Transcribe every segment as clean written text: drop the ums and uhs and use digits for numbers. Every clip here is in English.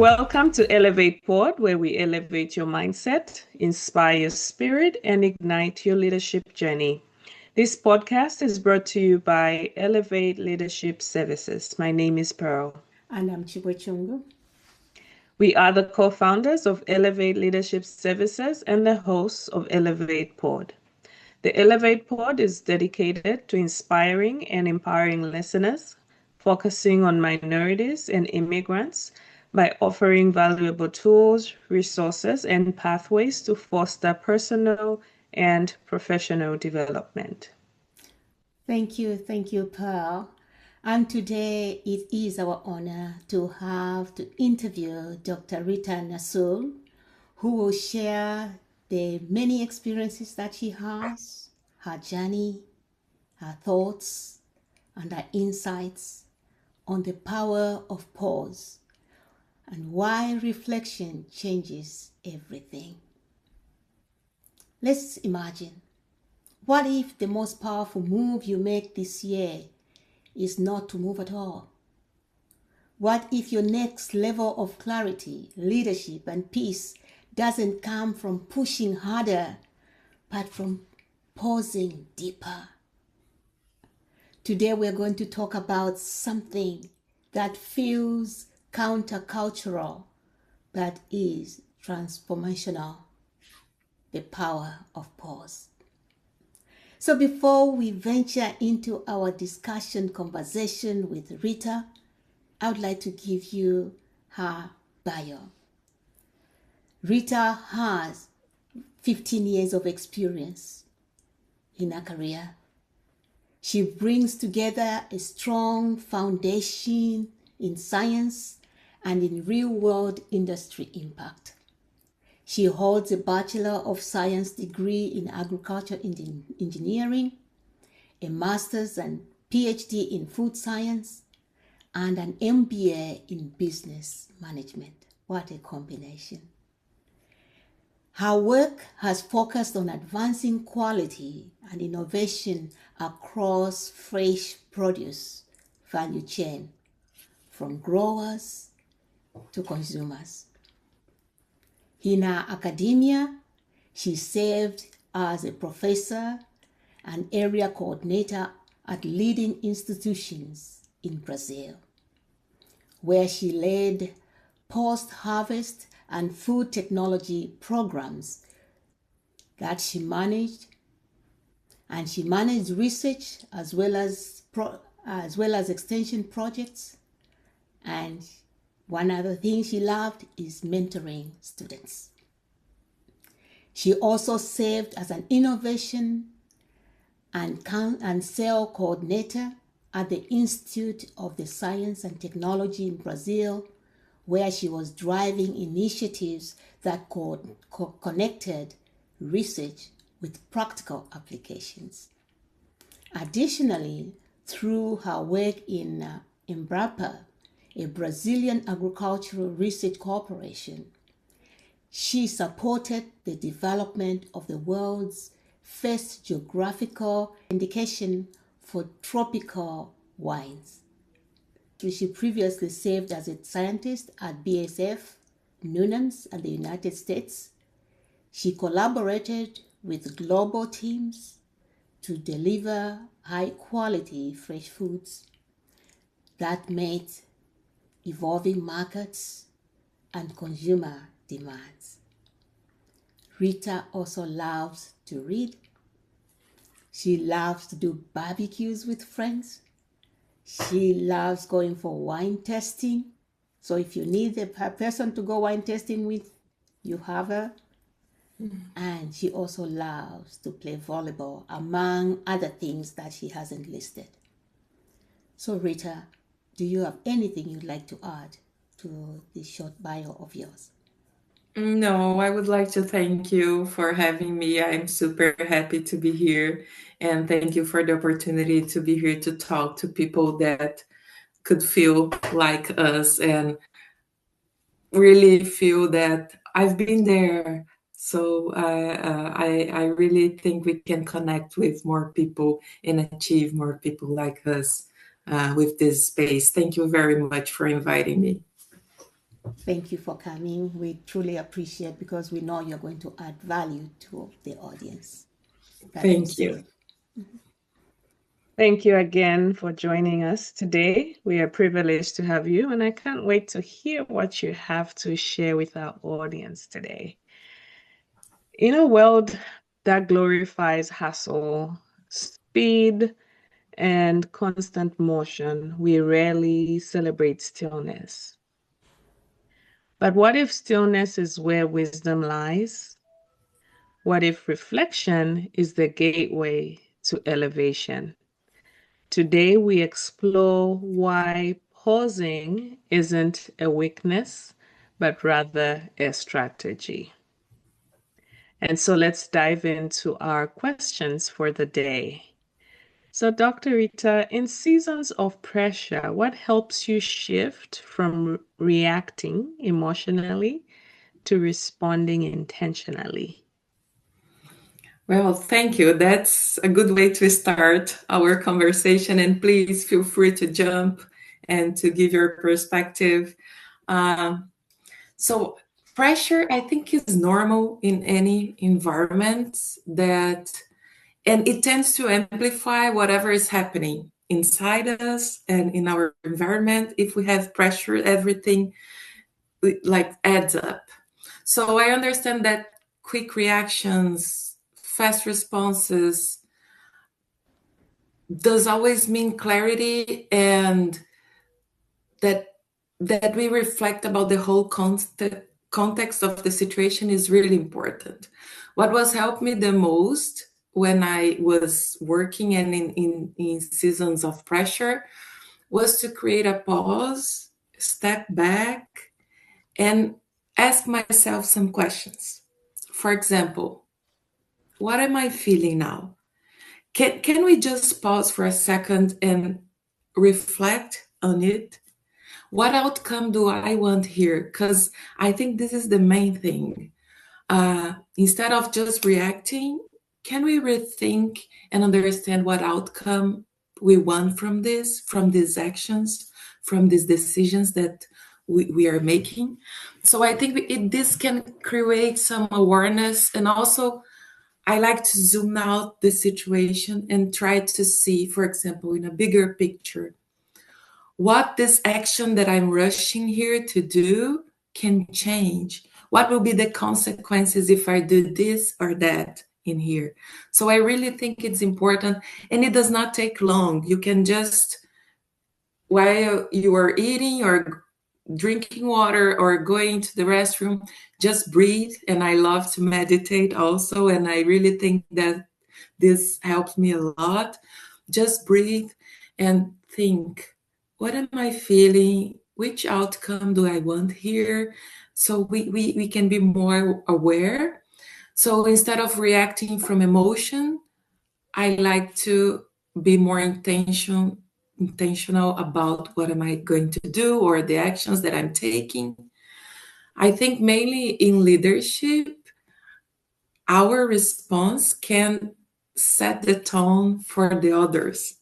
Welcome to ElevatePod, where we elevate your mindset, inspire your spirit, and ignite your leadership journey. This podcast is brought to you by Elevate Leadership Services. My name is Pearl. And I'm Chibwechungu. We are the co-founders of Elevate Leadership Services and the hosts of ElevatePod. The ElevatePod is dedicated to inspiring and empowering listeners, focusing on minorities and immigrants by offering valuable tools, resources, and pathways to foster personal and professional development. Thank you, Pearl. And today it is our honor to interview Dr. Rita Nassur, who will share the many experiences that she has, her journey, her thoughts, and her insights on the power of pause and why reflection changes everything. Let's imagine, what if the most powerful move you make this year is not to move at all? What if your next level of clarity, leadership, and peace doesn't come from pushing harder, but from pausing deeper? Today we're going to talk about something that feels countercultural but is transformational: the power of pause. So before we venture into our discussion conversation with Rita, I would like to give you her bio. Rita has 15 years of experience in her career. She brings together a strong foundation in science and in real-world industry impact. She holds a Bachelor of Science degree in Agriculture Engineering, a Master's and PhD in Food Science, and an MBA in Business Management. What a combination. Her work has focused on advancing quality and innovation across fresh produce value chain, from growers to consumers. In her academia, she served as a professor and area coordinator at leading institutions in Brazil, where she led post-harvest and food technology programs that she managed, and she managed research as well as extension projects. And one other thing she loved is mentoring students. She also served as an innovation and cell coordinator at the Institute of the Science and Technology in Brazil, where she was driving initiatives that connected research with practical applications. Additionally, through her work in Embrapa, a Brazilian agricultural research corporation, she supported the development of the world's first geographical indication for tropical wines. She previously served as a scientist at BASF, Nunams, and the United States. She collaborated with global teams to deliver high-quality fresh foods that met evolving markets and consumer demands. Rita also loves to read. She loves to do barbecues with friends. She loves going for wine tasting. So if you need a person to go wine tasting with, you have her. And she also loves to play volleyball, among other things that she hasn't listed. So Rita, do you have anything you'd like to add to this short bio of yours? No, I would like to thank you for having me. I'm super happy to be here. And thank you for the opportunity to be here to talk to people that could feel like us and really feel that I've been there. So I really think we can connect with more people and achieve more people like us with this space. Thank you very much for inviting me. Thank you for coming. We truly appreciate, because we know you're going to add value to the audience. Thank you. Thank you again for joining us today. We are privileged to have you, and I can't wait to hear what you have to share with our audience today. In a world that glorifies hustle, speed, and constant motion, we rarely celebrate stillness. But what if stillness is where wisdom lies? What if reflection is the gateway to elevation? Today, we explore why pausing isn't a weakness, but rather a strategy. And so let's dive into our questions for the day. So, Dr. Rita, in seasons of pressure, what helps you shift from reacting emotionally to responding intentionally? Well, thank you. That's a good way to start our conversation. And please feel free to jump and to give your perspective. Um, so, pressure, I think, is normal in any environment and it tends to amplify whatever is happening inside us and in our environment. If we have pressure, everything like adds up. So I understand that quick reactions, fast responses does always mean clarity, and that we reflect about the whole context of the situation is really important. What was helped me the most when I was working and in seasons of pressure was to create a pause, step back, and ask myself some questions. For example, what am I feeling now? Can we just pause for a second and reflect on it? What outcome do I want here? Because I think this is the main thing. Instead of just reacting, can we rethink and understand what outcome we want from these actions, from these decisions that we are making? So I think this can create some awareness, and also I like to zoom out the situation and try to see, for example, in a bigger picture, what this action that I'm rushing here to do can change. What will be the consequences if I do this or that in here? So I really think it's important, and it does not take long. You can just, while you are eating or drinking water or going to the restroom, just breathe. And I love to meditate also, and I really think that this helps me a lot. Just breathe and think, what am I feeling? Which outcome do I want here? So we can be more aware. So instead of reacting from emotion, I like to be more intentional about what am I going to do or the actions that I'm taking. I think mainly in leadership, our response can set the tone for the others.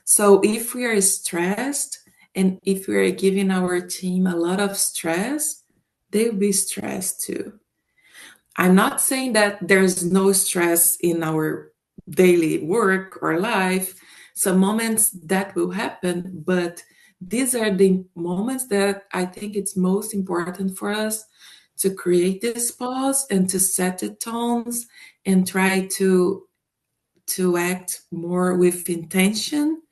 So if we are stressed and if we are giving our team a lot of stress, they'll be stressed too. I'm not saying that there's no stress in our daily work or life. Some moments that will happen, but these are the moments that I think it's most important for us to create this pause and to set the tones and try to act more with intention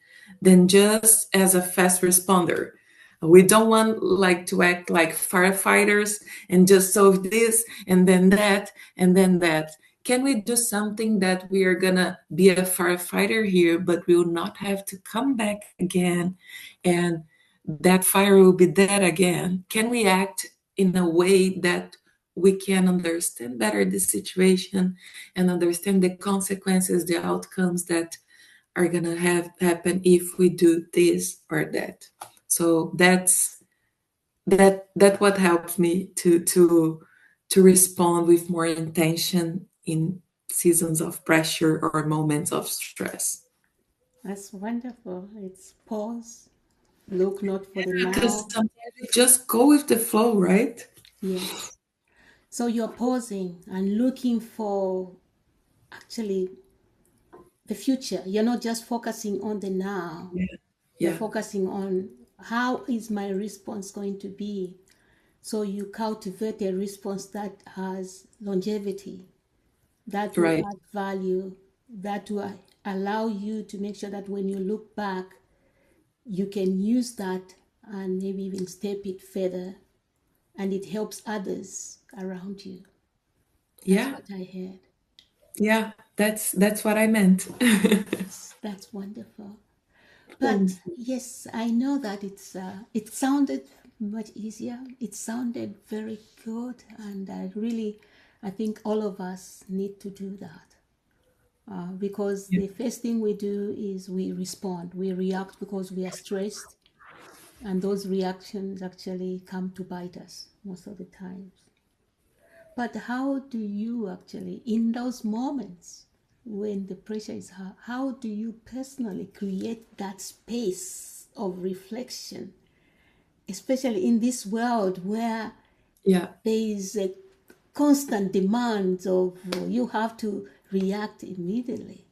than just as a fast responder. We don't want like to act like firefighters and just solve this and then that and then that. Can we do something that we are gonna be a firefighter here, but we will not have to come back again and that fire will be dead again? Can we act in a way that we can understand better the situation and understand the consequences, the outcomes that are gonna happen if we do this or that? So that's what helps me to respond with more intention in seasons of pressure or moments of stress. That's wonderful. It's pause, look not for the Because now. Just go with the flow, right? Yes. So you're pausing and looking for actually the future. You're not just focusing on the now. Yeah. You're Yeah. focusing on how is my response going to be. So you cultivate a response that has longevity, that will Right. add value, that will allow you to make sure that when you look back, you can use that and maybe even step it further, and it helps others around you. That's Yeah. what I heard. Yeah. That's what I meant. That's wonderful. Thank But yes, I know that it sounded much easier. It sounded very good, and I think all of us need to do that because you. the first thing we do is we respond, we react because we are stressed, and those reactions actually come to bite us most of the times. But how do you actually, in those moments when the pressure is high, how do you personally create that space of reflection, especially in this world where Yeah. there is a constant demand of you have to react immediately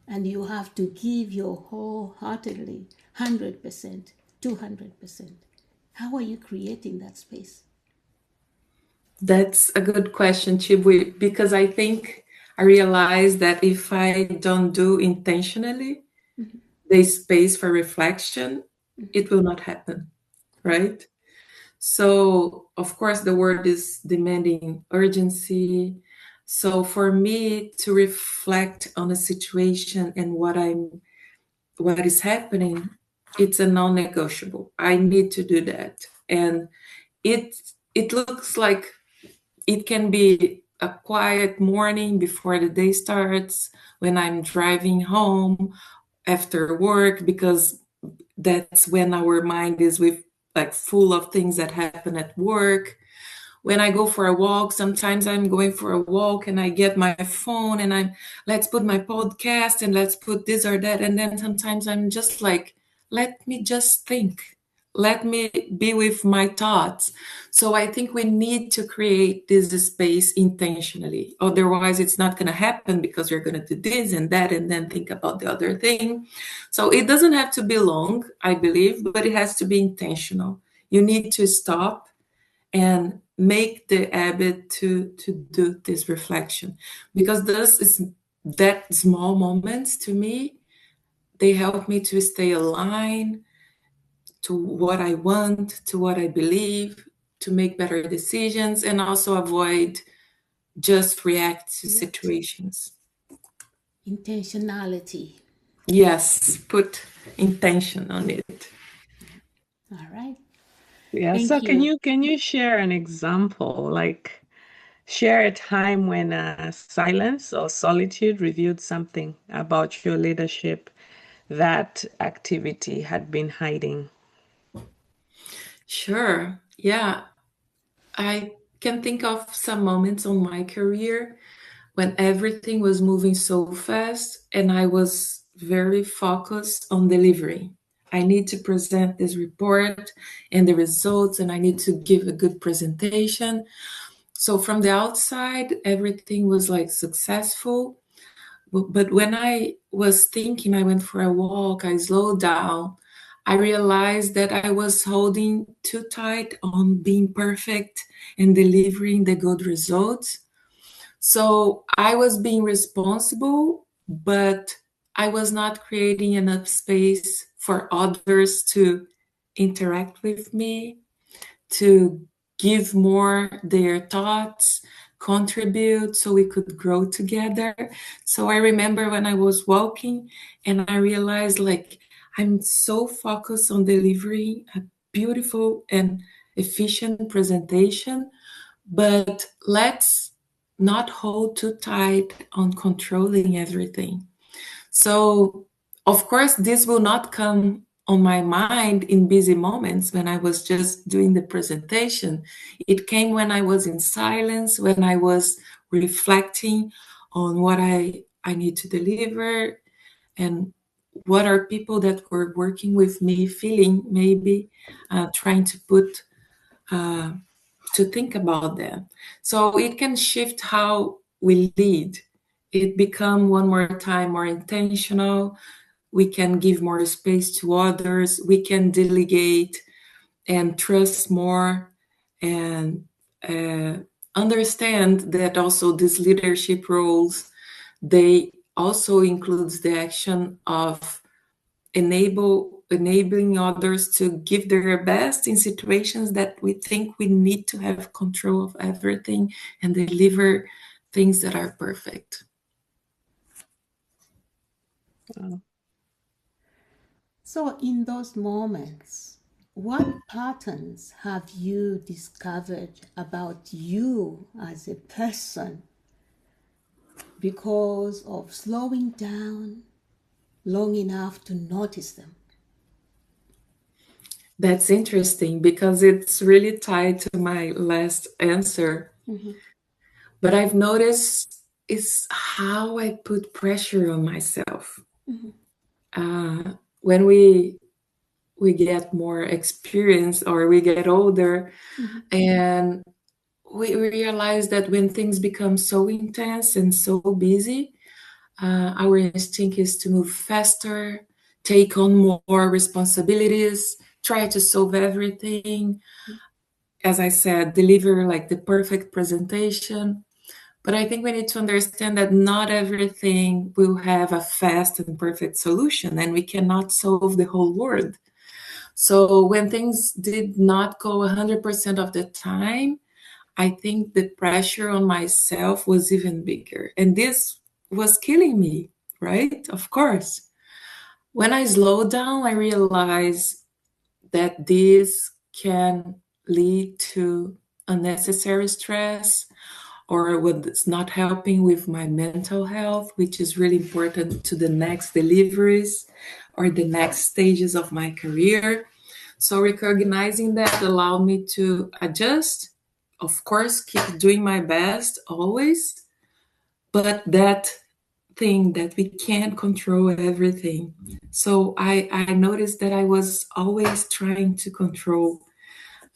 and you have to give your wholeheartedly 100%, 200%. How are you creating that space? That's a good question, Chibwe, because I think I realized that if I don't do intentionally the space for reflection, it will not happen, right? So, of course, the word is demanding urgency. So, for me to reflect on a situation and what is happening, it's a non-negotiable. I need to do that, and it it looks like it can be a quiet morning before the day starts when I'm driving home after work because that's when our mind is with like full of things that happen at work. When I go for a walk, sometimes I'm going for a walk and I get my phone and I'm let's put my podcast and let's put this or that, and then sometimes I'm just like, let me just think, let me be with my thoughts. So I think we need to create this space intentionally, otherwise it's not going to happen because you're going to do this and that and then think about the other thing. So it doesn't have to be long, I believe, but it has to be intentional. You need to stop and make the habit to do this reflection, because this is that small moments to me, they help me to stay aligned to what I want, to what I believe, to make better decisions, and also avoid just react to React. situations. Intentionality. Yes, put intention on it. All right. Yeah, so Thank you. can you share an example, like share a time when silence or solitude revealed something about your leadership that activity had been hiding? Sure. Yeah, I can think of some moments on my career when everything was moving so fast and I was very focused on delivery. I need to present this report and the results, and I need to give a good presentation. So, from the outside, everything was like successful. But when I was thinking, I went for a walk, I slowed down, I realized that I was holding too tight on being perfect and delivering the good results. So I was being responsible, but I was not creating enough space for others to interact with me, to give more their thoughts, contribute so we could grow together. So I remember when I was walking and I realized like I'm so focused on delivering a beautiful and efficient presentation, but let's not hold too tight on controlling everything. So, of course, this will not come on my mind in busy moments when I was just doing the presentation. It came when I was in silence, when I was reflecting on what I need to deliver and what are people that were working with me feeling, maybe trying to put to think about them. So it can shift how we lead. It become one more time more intentional. We can give more space to others. We can delegate and trust more, and uh, understand that also these leadership roles, they also includes the action of enabling others to give their best in situations that we think we need to have control of everything and deliver things that are perfect. Oh. So, in those moments, what patterns have you discovered about you as a person because of slowing down long enough to notice them? That's interesting because it's really tied to my last answer. Mm-hmm. But I've noticed is how I put pressure on myself. Mm-hmm. When we get more experience or we get older, Mm-hmm. and we realize that when things become so intense and so busy, our instinct is to move faster, take on more responsibilities, try to solve everything. As I said, deliver like the perfect presentation. But I think we need to understand that not everything will have a fast and perfect solution, and we cannot solve the whole world. So when things did not go 100% of the time, I think the pressure on myself was even bigger. And this was killing me, right? Of course. When I slowed down, I realized that this can lead to unnecessary stress, or what's not helping with my mental health, which is really important to the next deliveries or the next stages of my career. So recognizing that allowed me to adjust, of course, keep doing my best always, but that thing that we can't control everything. So I noticed that I was always trying to control.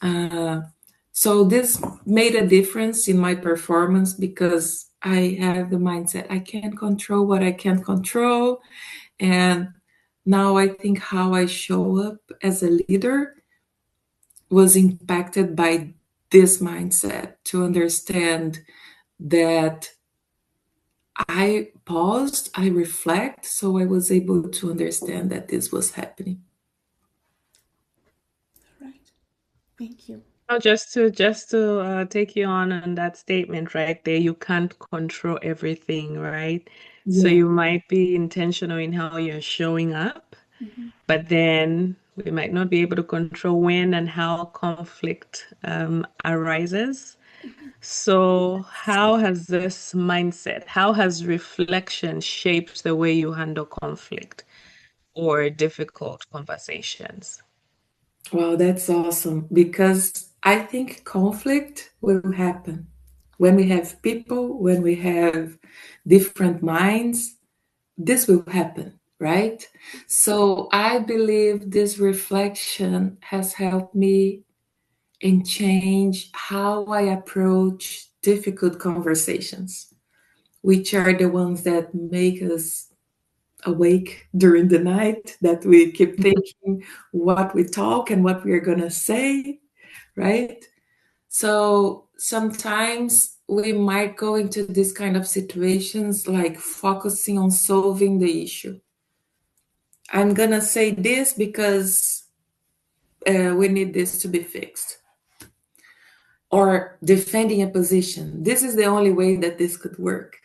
Uh, so this made a difference in my performance because I have the mindset I can't control what I can't control. And now I think how I show up as a leader was impacted by this mindset, to understand that I paused, I reflect, so I was able to understand that this was happening. Right. Thank you. Oh, just to take you on that statement right there, you can't control everything, right? So Yeah. you might be intentional in how you're showing up, Mm-hmm. but then we might not be able to control when and how conflict arises. So how has this mindset, how has reflection shaped the way you handle conflict or difficult conversations? Wow, that's awesome because I think conflict will happen when we have people, when we have different minds. This will happen, right? So I believe this reflection has helped me and change how I approach difficult conversations, which are the ones that make us awake during the night, that we keep thinking what we talk and what we are going to say, right? So sometimes we might go into this kind of situations like focusing on solving the issue. I'm going to say this because we need this to be fixed, or defending a position. This is the only way that this could work.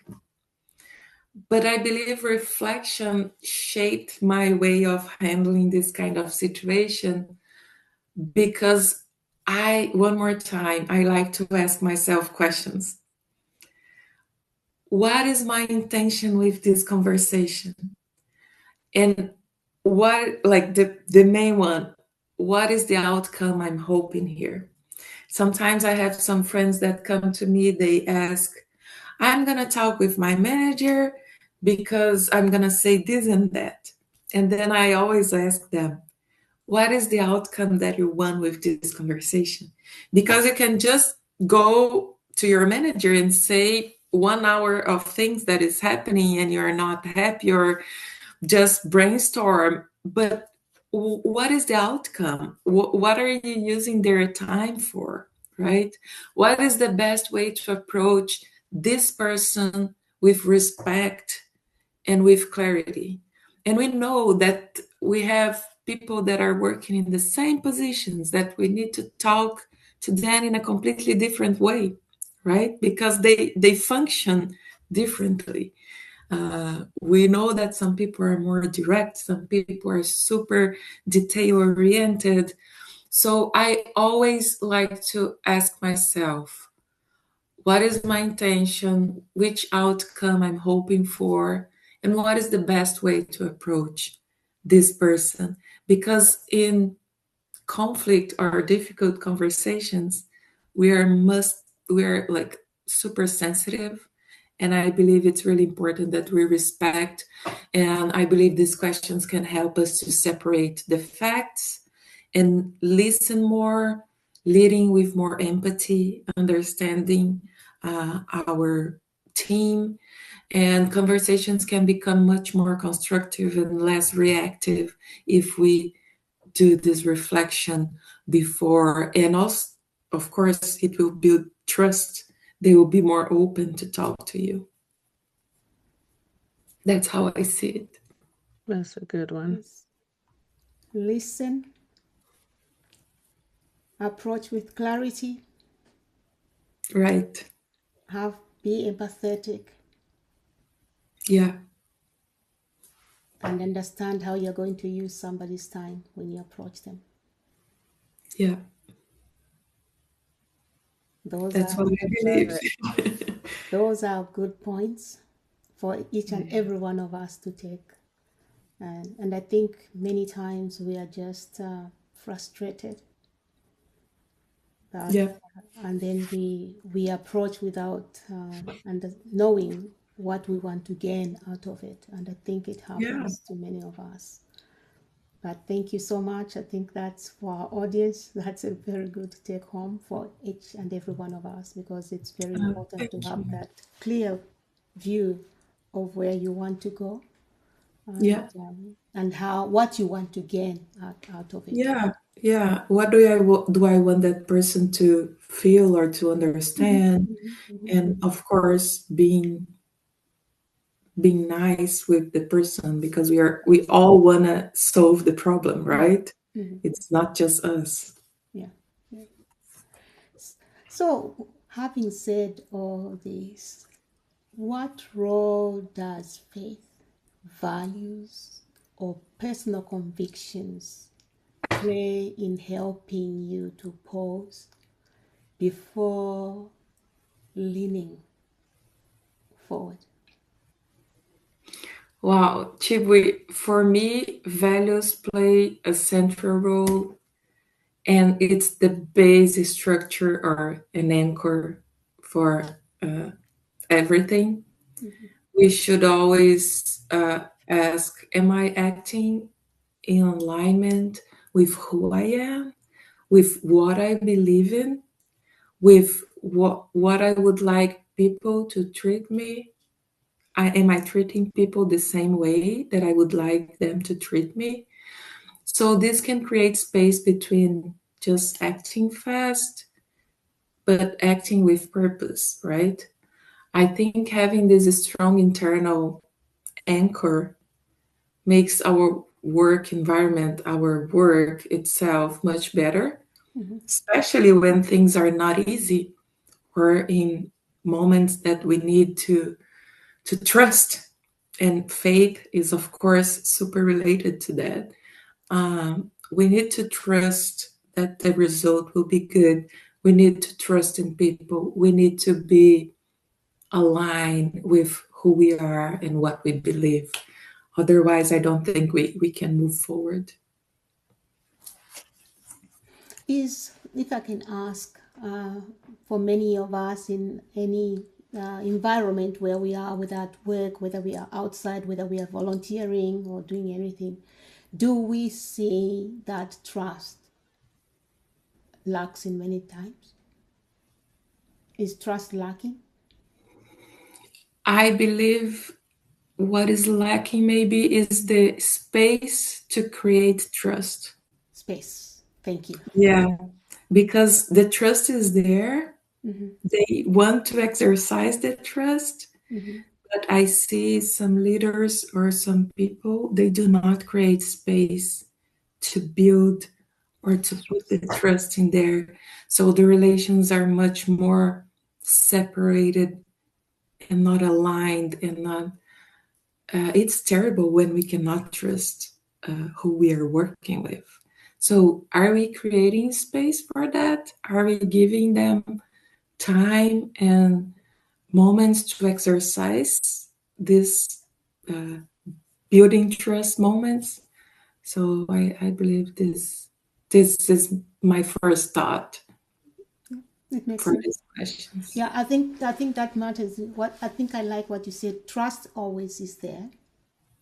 But I believe reflection shaped my way of handling this kind of situation because one more time, I like to ask myself questions. What is my intention with this conversation? And what, like the main one, what is the outcome I'm hoping here? Sometimes I have some friends that come to me, they ask, I'm going to talk with my manager because I'm going to say this and that. And then I always ask them, what is the outcome that you want with this conversation? Because you can just go to your manager and say 1 hour of things that is happening and you're not happy, or just brainstorm. But what is the outcome? What are you using their time for, right? What is the best way to approach this person with respect and with clarity? And we know that we have people that are working in the same positions, that we need to talk to them in a completely different way, right? Because they function differently. We know that some people are more direct, some people are super detail oriented. So I always like to ask myself, what is my intention, which outcome I'm hoping for, and what is the best way to approach this person? Because in conflict or difficult conversations, we are like super sensitive, and I believe it's really important that we respect. And I believe these questions can help us to separate the facts and listen more, leading with more empathy, understanding our team. And conversations can become much more constructive and less reactive if we do this reflection before. And also, of course, it will build trust. They will be more open to talk to you. That's how I see it. That's a good one. Yes. Listen, approach with clarity, Right. be empathetic, Yeah. and understand how you're going to use somebody's time when you approach them. Yeah. Those That's are what I Love believe. it. those are good points for each and every one of us to take. And I think many times we are just frustrated, but Yeah. and then we approach without knowing what we want to gain out of it. And I think it Yeah. happens to many of us. But thank you so much. I think that's for our audience. That's a very good take home for each and every one of us, because it's very important Thank to have you. that clear view of where you want to go, Yeah. and how what you want to gain out of it. Yeah. Yeah. What do I want that person to feel or to Mhm, understand? mhm, mhm, And of course, being nice with the person, because we all want to solve the problem, mhm, right? mhm. It's not just us. Yeah, yeah. So, having said all this, what role does faith, values, or personal convictions play in helping you to pause before leaning forward? Wow, Chibwe, for me, values play a central role, and it's the basic structure or an anchor for uh, everything. Mhm, We should always ask, am I acting in alignment with who I am, with what I believe in, with what I would like people to treat me? Am I treating people the same way that I would like them to treat me? So this can create space between just acting fast, but acting with purpose, right? I think having this strong internal anchor makes our work environment, our work itself, much better, mhm, especially when things are not easy or in moments that we need to trust. And faith is, of course, super related to that. We need to trust that the result will be good. We need to trust in people. We need to be aligned with who we are and what we believe. Otherwise, I don't think we can move forward. Is, if I can ask, for many of us in any environment where we are, whether at work, whether we are outside, whether we are volunteering or doing anything, do we see that trust lacks in many times? Is trust lacking? I believe what is lacking maybe is the space to create trust. Space. Thank you. Yeah, because the trust is there. They want to exercise the trust, but I see some leaders or some people, they do not create space to build or to put the trust in there. So the relations are much more separated and not aligned and not. It's terrible when we cannot trust who we are working with. So, are we creating space for that? Are we giving them time and moments to exercise this uh, building trust moments? So, I believe this is my first thought It makes for sense. these questions. Yeah, I think that matters. What I think I like what you said. Trust always is there,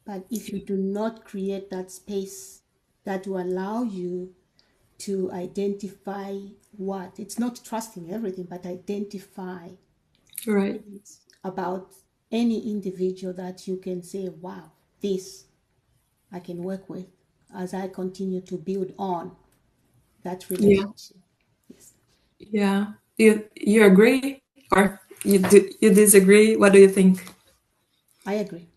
but if you do not create that space that will allow you to identify what, it's not trusting everything, but identify Right. things about any individual that you can say, wow, this I can work with as I continue to build on that Yeah. relationship. Yes, Yeah. You agree or you disagree? What do you think? I agree.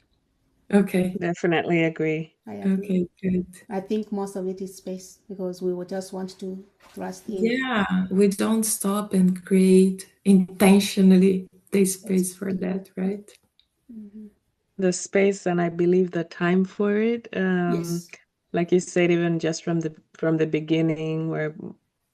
Okay. Definitely agree. I agree. Okay, good. I think most of it is space because we will just want to thrust in. Yeah, we don't stop and create intentionally the space for that, right? The space and I believe the time for it. Yes. Like you said, even just from the beginning, we're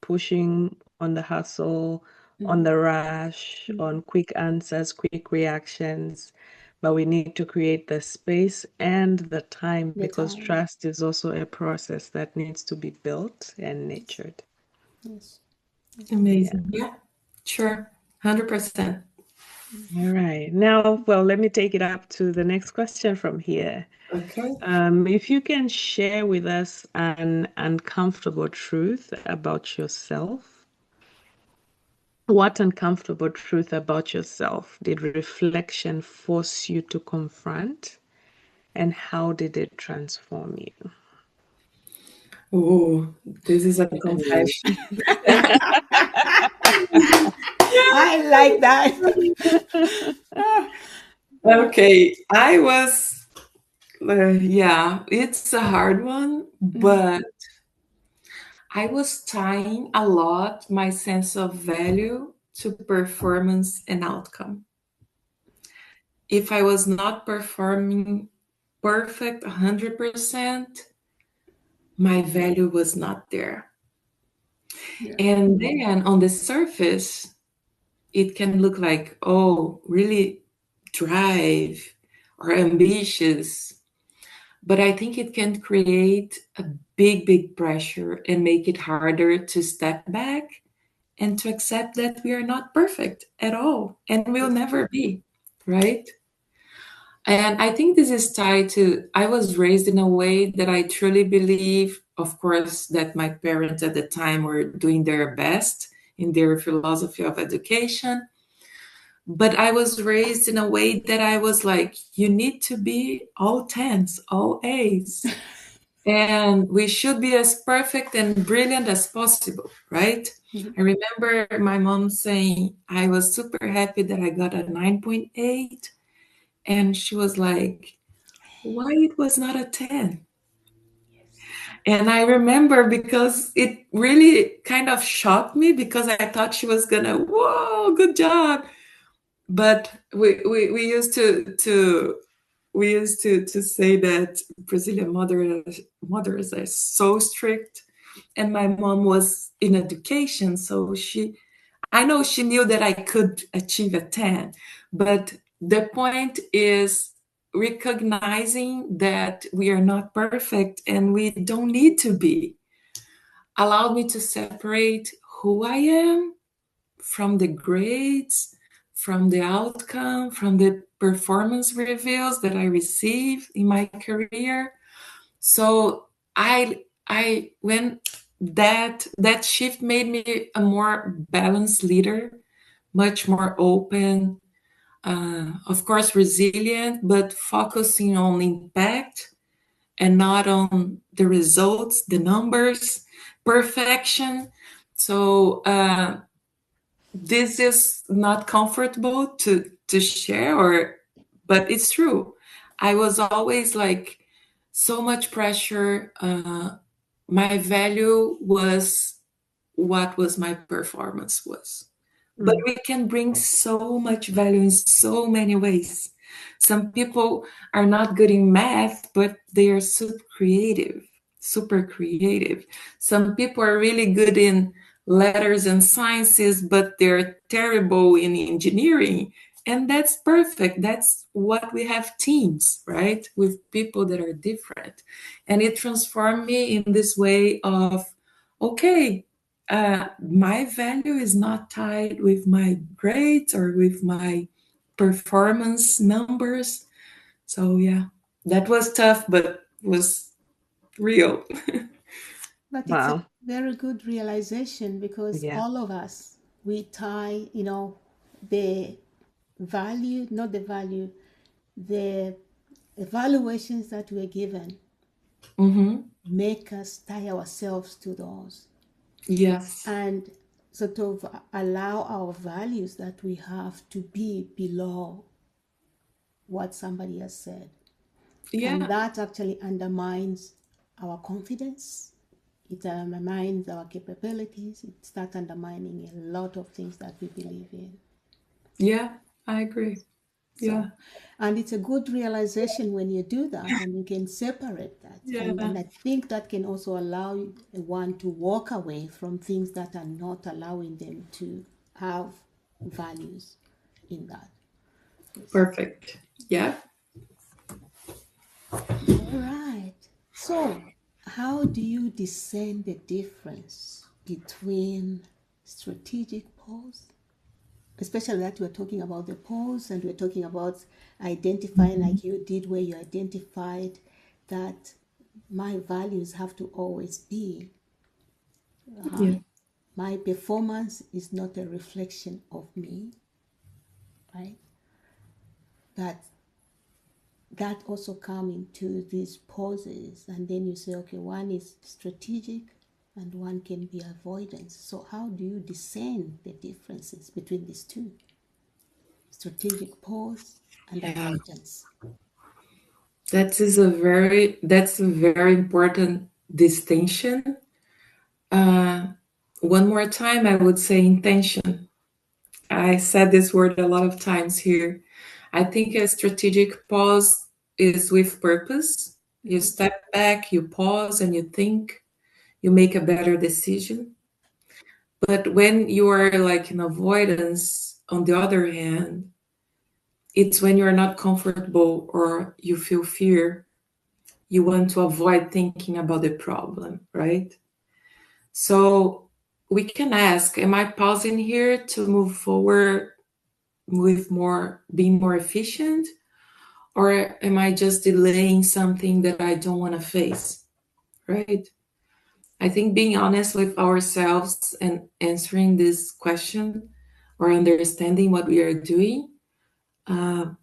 pushing on the hustle, on the rush, on quick answers, quick reactions. But we need to create the space and the time The because time. trust is also a process that needs to be built and Yes. nurtured. Yes. Yeah. Amazing. Yeah, sure. 100%. All right. Now, well, let me take it up to the next question from here. Okay. If you can share with us an uncomfortable truth about yourself, what uncomfortable truth about yourself did reflection force you to confront, and how did it transform you? Oh, this is a confession. I like that. Okay, I was, yeah, it's a hard one, but I was tying a lot my sense of value to performance and outcome. If I was not performing perfect 100%, my value was not there. Yeah. And then on the surface, it can look like, oh, really drive or ambitious. But I think it can create a big, big pressure and make it harder to step back and to accept that we are not perfect at all and will Yes. never be, right? And I think this is tied to I was raised in a way that I truly believe, of course, that my parents at the time were doing their best in their philosophy of education. But I was raised in a way that I was like, you need to be all tens, all A's. And we should be as perfect and brilliant as possible, right? I remember my mom saying I was super happy that I got a 9.8, and she was like, why it was not a 10? And I remember because it really kind of shocked me because I thought she was gonna, whoa, good job. But we used to we used to say that Brazilian mothers are so strict, and my mom was in education, so I know she knew that I could achieve a 10, but the point is recognizing that we are not perfect and we don't need to be allowed me to separate who I am from the grades, from the outcome, from the performance reviews that I receive in my career. So I when that shift made me a more balanced leader, much more open, of course resilient, but focusing on impact and not on the results, the numbers, perfection. So this is not comfortable to share, or but it's true. I was always like so much pressure. My value was what was my performance was. But Mm. we can bring so much value in so many ways. Some people are not good in math, but they are super creative, super creative. Some people are really good in letters and sciences, but they're terrible in engineering. And that's perfect. That's what we have teams, right? With people that are different. And it transformed me in this way of, okay, my value is not tied with my grades or with my performance numbers. So yeah, that was tough, but was real. But it's a Wow. very good realization because Yeah. all of us, we tie, the value, not the value, the evaluations that we're given Mm-hmm. make us tie ourselves to those Yes. and sort of allow our values that we have to be below what somebody has said. And Yeah. that actually undermines our confidence. It undermines our capabilities. It starts undermining a lot of things that we believe in. Yeah. I agree. So, Yeah. and it's a good realization when you do that and you can separate that. And Yeah. I think that can also allow one to walk away from things that are not allowing them to have values in that. Yes. Perfect. Yeah. All right. So, how do you discern the difference between strategic pause, especially that we're talking about the pause and we're talking about identifying, like you did, where you identified that my values have to always be Yeah. my performance is not a reflection of me, right? That that also come into these pauses, and then you say, okay, one is strategic and one can be avoidance. So how do you discern the differences between these two, strategic pause and Yeah. avoidance? That's a very important distinction. Uh, One more time, I would say intention. I said this word a lot of times here. I think a strategic pause is with purpose. You Mm-hmm. step back, you pause, and you think, you make a better decision. But when you are like in avoidance, on the other hand, it's when you're not comfortable or you feel fear, you want to avoid thinking about the problem, right? So we can ask, am I pausing here to move forward with more, being more efficient? Or am I just delaying something that I don't want to face, right? I think being honest with ourselves and answering this question or understanding what we are doing uh,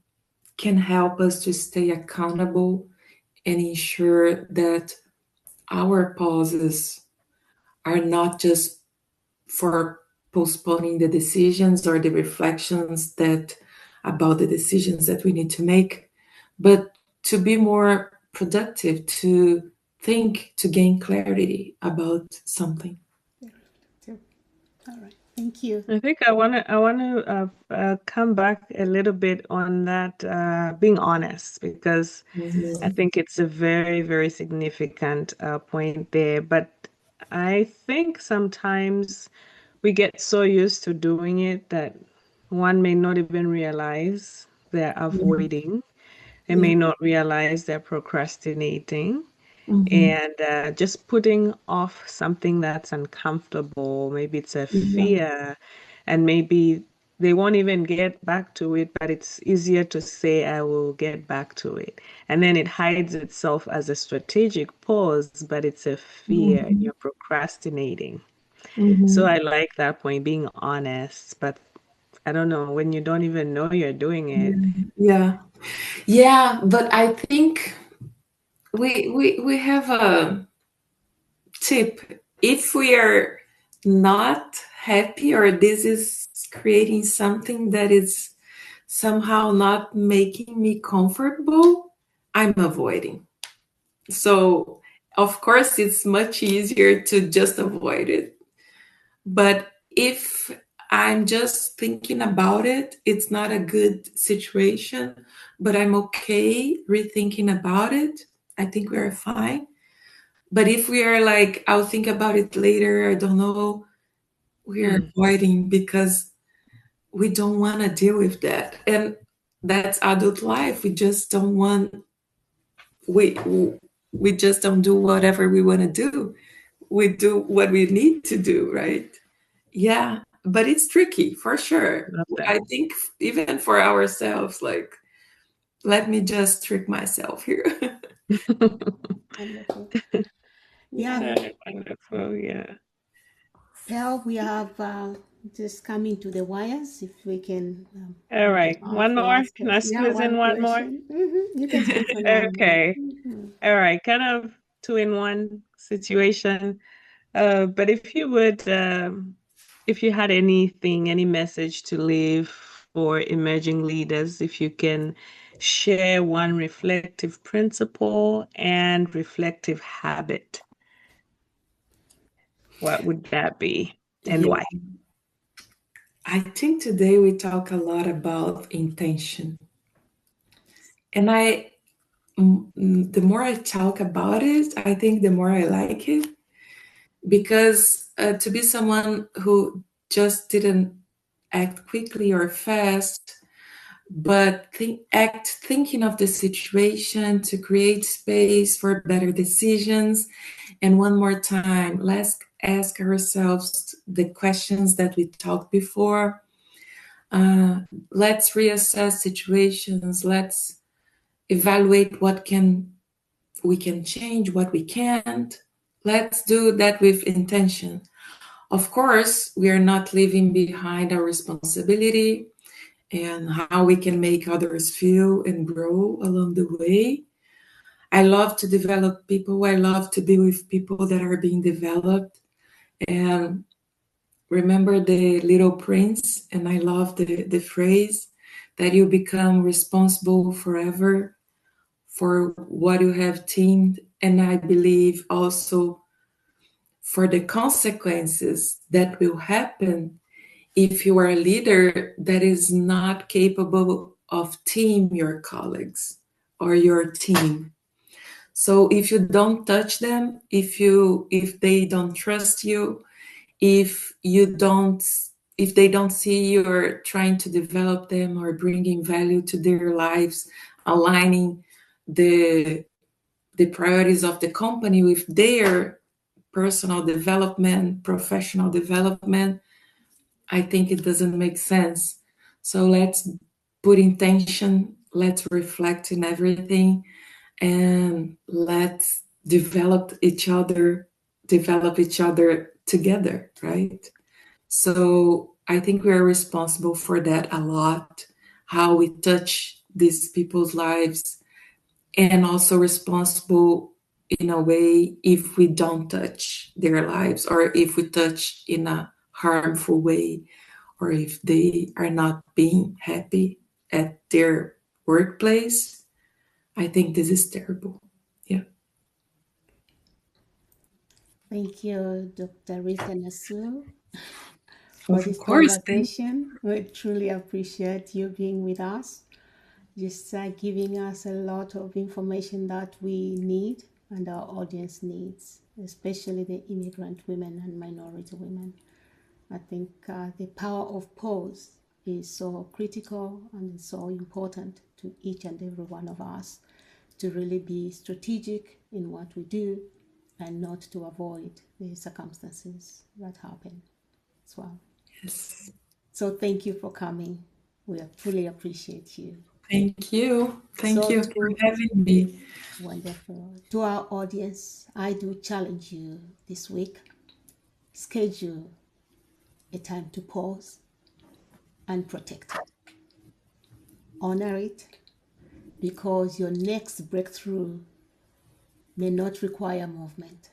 can help us to stay accountable and ensure that our pauses are not just for postponing the decisions or the reflections that about the decisions that we need to make, but to be more productive, to think, to gain clarity about something. Very reflective. All right, thank you. I think I want to come back a little bit on that being honest, because I Mhm. think it's a very, very significant point there. But I think sometimes we get so used to doing it that one may not even realize they're Mhm. avoiding. They Yeah. may not realize they're procrastinating, Mhm. and just putting off something that's uncomfortable. Maybe it's a Yeah. fear, and maybe they won't even get back to it, but it's easier to say, I will get back to it. And then it hides itself as a strategic pause, but it's a fear and Mhm. you're procrastinating. So Mhm. I like that point, being honest, but I don't know, when you don't even know you're doing it. Yeah. Yeah, but I think we have a tip. If we are not happy or this is creating something that is somehow not making me comfortable, I'm avoiding. So, of course, it's much easier to just avoid it. But if I'm just thinking about it, it's not a good situation, but I'm okay rethinking about it. I think we're fine. But if we are like, I'll think about it later, I don't know, we are Mm, avoiding because we don't want to deal with that. And that's adult life. We just don't want, we, we just don't do whatever we want to do. We do what we need to do, right? Yeah, but it's tricky for sure. love that. I think even for ourselves, like, let me just trick myself here. Wonderful. Yeah, Wonderful, yeah. well, we have just coming to the wires. If we can All right, ask one the more. last Can I question. Yeah, squeeze one in one more? question. You can squeeze in one more. Okay. All right, kind of two in one situation. But if you would, if you had anything, any message to leave for emerging leaders, if you can share one reflective principle and reflective habit, what would that be and Yeah, why? I think today we talk a lot about intention. And the more I talk about it, I think the more I like it because to be someone who just didn't act quickly or fast, but thinking of the situation to create space for better decisions. And one more time, let's ask ourselves the questions that we talked before. Uh, let's reassess situations. Let's evaluate what can we can change, what we can't. Let's do that with intention. Of course, we are not leaving behind our responsibility and how we can make others feel and grow along the way. I love to develop people. I love to be with people that are being developed. And remember the little prince, and I love the phrase that you become responsible forever for what you have teamed. And I believe also for the consequences that will happen if you are a leader that is not capable of team your colleagues or your team. So if you don't touch them, if they don't trust you, if you don't if they don't see you're trying to develop them or bringing value to their lives, aligning the the priorities of the company with their personal development, professional development, I think it doesn't make sense. So let's put intention, let's reflect in everything, and let's develop each other together, right? So I think we are responsible for that a lot, how we touch these people's lives, and also responsible in a way if we don't touch their lives or if we touch in a harmful way or if they are not being happy at their workplace. I think this is terrible. Yeah. Thank you, Dr. Rita Nassur, for Of this course. conversation. We truly appreciate you being with us, just giving us a lot of information that we need and our audience needs, especially the immigrant women and minority women. I think the power of pause is so critical and so important to each and every one of us to really be strategic in what we do and not to avoid the circumstances that happen as well. Yes. So thank you for coming. We truly appreciate you. Thank you. Thank So you for to having me. wonderful. To our audience, I do challenge you this week. Schedule a time to pause and protect it. Honor it, because your next breakthrough may not require movement,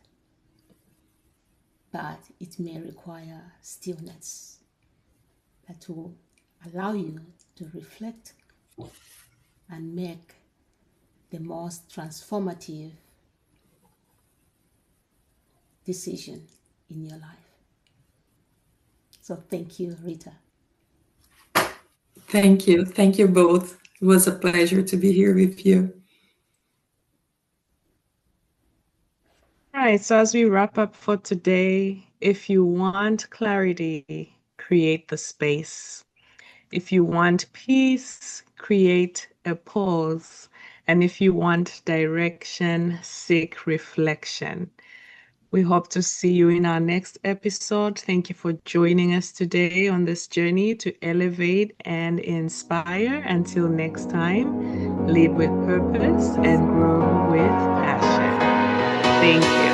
but it may require stillness that will allow you to reflect and make the most transformative decision in your life. So thank you, Rita. Thank you. Thank you both. It was a pleasure to be here with you. All right, so as we wrap up for today, if you want clarity, create the space. If you want peace, create a pause. And if you want direction, seek reflection. We hope to see you in our next episode. Thank you for joining us today on this journey to elevate and inspire. Until next time, lead with purpose and grow with passion. Thank you.